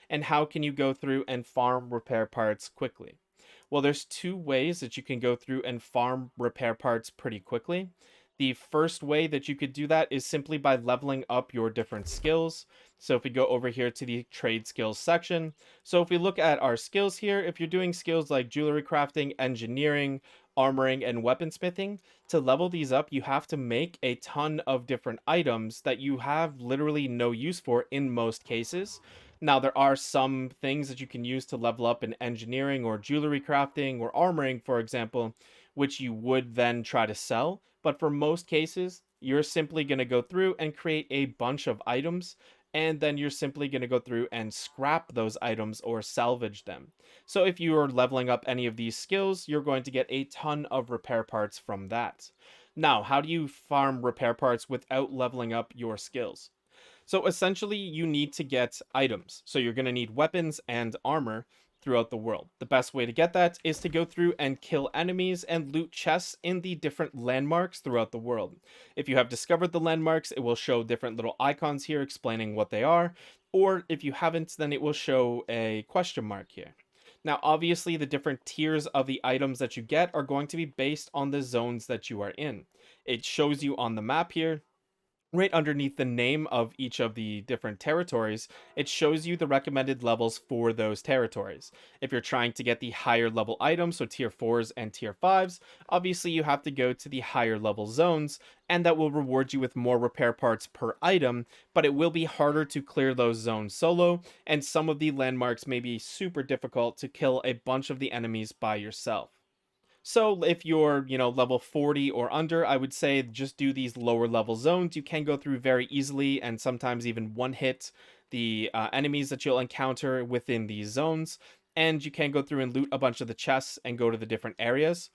and how can you go through and farm repair parts quickly? Well, there's two ways that you can go through and farm repair parts pretty quickly. The first way that you could do that is simply by leveling up your different skills. So if we go over here to the trade skills section, so if we look at our skills here, if you're doing skills like jewelry crafting, engineering, armoring, and weaponsmithing, to level these up, you have to make a ton of different items that you have literally no use for in most cases. Now, there are some things that you can use to level up in engineering or jewelry crafting or armoring, for example, which you would then try to sell. But for most cases, you're simply going to go through and create a bunch of items, and then you're simply going to go through and scrap those items or salvage them. So if you are leveling up any of these skills, you're going to get a ton of repair parts from that. Now, how do you farm repair parts without leveling up your skills? So essentially, you need to get items. So you're going to need weapons and armor throughout the world. The best way to get that is to go through and kill enemies and loot chests in the different landmarks throughout the world. If you have discovered the landmarks, it will show different little icons here explaining what they are. Or if you haven't, then it will show a question mark here. Now, obviously, the different tiers of the items that you get are going to be based on the zones that you are in. It shows you on the map here right underneath the name of each of the different territories, it shows you the recommended levels for those territories. If you're trying to get the higher level items, so tier 4s and tier 5s, obviously you have to go to the higher level zones, and that will reward you with more repair parts per item, but it will be harder to clear those zones solo, and some of the landmarks may be super difficult to kill a bunch of the enemies by yourself. So if you're, level 40 or under, I would say just do these lower level zones. You can go through very easily and sometimes even one hit the enemies that you'll encounter within these zones. And you can go through and loot a bunch of the chests and go to the different areas.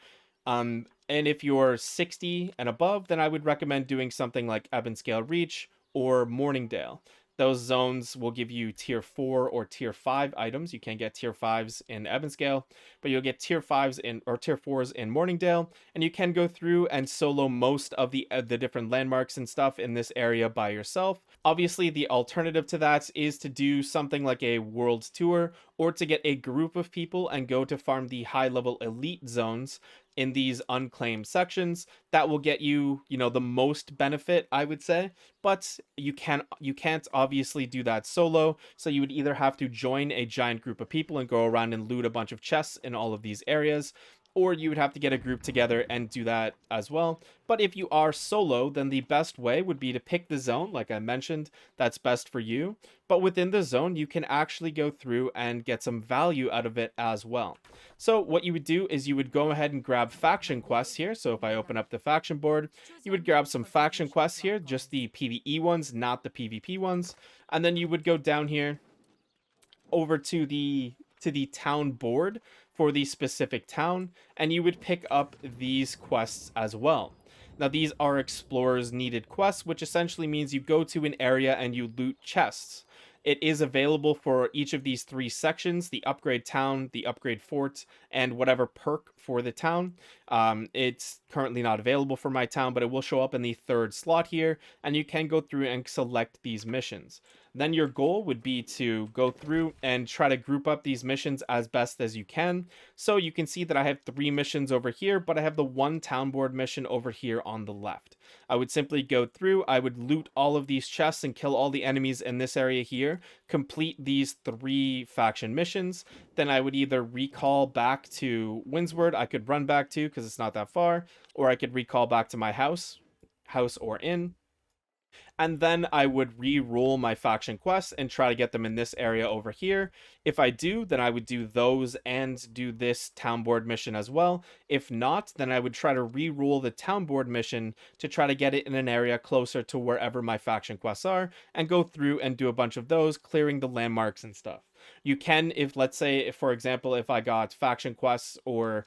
And if you're 60 and above, then I would recommend doing something like Ebonscale Reach or Morningdale. Those zones will give you tier 4 or tier 5 items. You can get tier 5s in Ebonscale, but you'll get tier 5s in or tier 4s in Morningdale, and you can go through and solo most of the different landmarks and stuff in this area by yourself. Obviously, the alternative to that is to do something like a world tour or to get a group of people and go to farm the high level elite zones in these unclaimed sections. That will get you, the most benefit, I would say, but you can't obviously do that solo, so you would either have to join a giant group of people and go around and loot a bunch of chests in all of these areas, or you would have to get a group together and do that as well. But if you are solo, then the best way would be to pick the zone, like I mentioned, that's best for you. But within the zone, you can actually go through and get some value out of it as well. So what you would do is you would go ahead and grab faction quests here. So if I open up the faction board, you would grab some faction quests here, just the PvE ones, not the PvP ones. And then you would go down here over to the town board for the specific town, and you would pick up these quests as well. Now, these are explorers needed quests, which essentially means you go to an area and you loot chests. It is available for each of these three sections: the upgrade town, the upgrade fort, and whatever perk for the town. It's currently not available for my town, but it will show up in the third slot here, and you can go through and select these missions. Then your goal would be to go through and try to group up these missions as best as you can. So you can see that I have 3 missions over here, but I have the one town board mission over here on the left. I would simply go through, I would loot all of these chests and kill all the enemies in this area here, complete these 3 faction missions. Then I would either recall back to Windsward, I could run back to because it's not that far, or I could recall back to my house or inn, and then I would re-roll my faction quests and try to get them in this area over here. If I do, then I would do those and do this town board mission as well. If not, then I would try to re-roll the town board mission to try to get it in an area closer to wherever my faction quests are, and go through and do a bunch of those, clearing the landmarks and stuff. You can, if let's say, if, for example, if I got faction quests or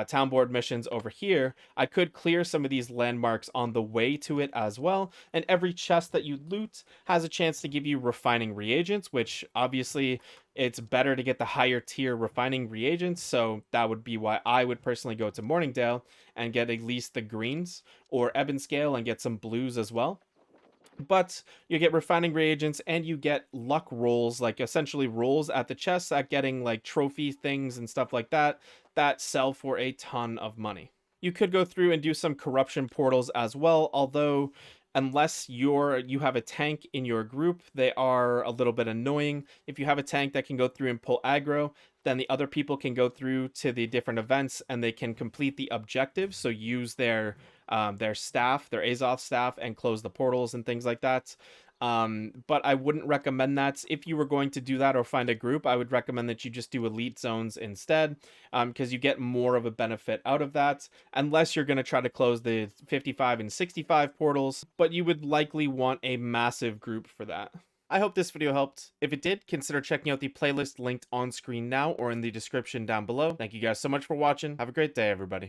town board missions over here, I could clear some of these landmarks on the way to it as well. And every chest that you loot has a chance to give you refining reagents, which obviously it's better to get the higher tier refining reagents. So that would be why I would personally go to Morningdale and get at least the greens, or Ebonscale and get some blues as well. But you get refining reagents and you get luck rolls, like essentially rolls at the chests at getting like trophy things and stuff like that that sell for a ton of money. You could go through and do some corruption portals as well, although unless you have a tank in your group, they are a little bit annoying. If you have a tank that can go through and pull aggro, then the other people can go through to the different events and they can complete the objectives. So use their staff, their Azoth staff, and close the portals and things like that. But I wouldn't recommend that. If you were going to do that or find a group, I would recommend that you just do elite zones instead, because you get more of a benefit out of that, unless you're going to try to close the 55 and 65 portals, but you would likely want a massive group for that. I hope this video helped. If it did, consider checking out the playlist linked on screen now or in the description down below. Thank you guys so much for watching. Have a great day, everybody.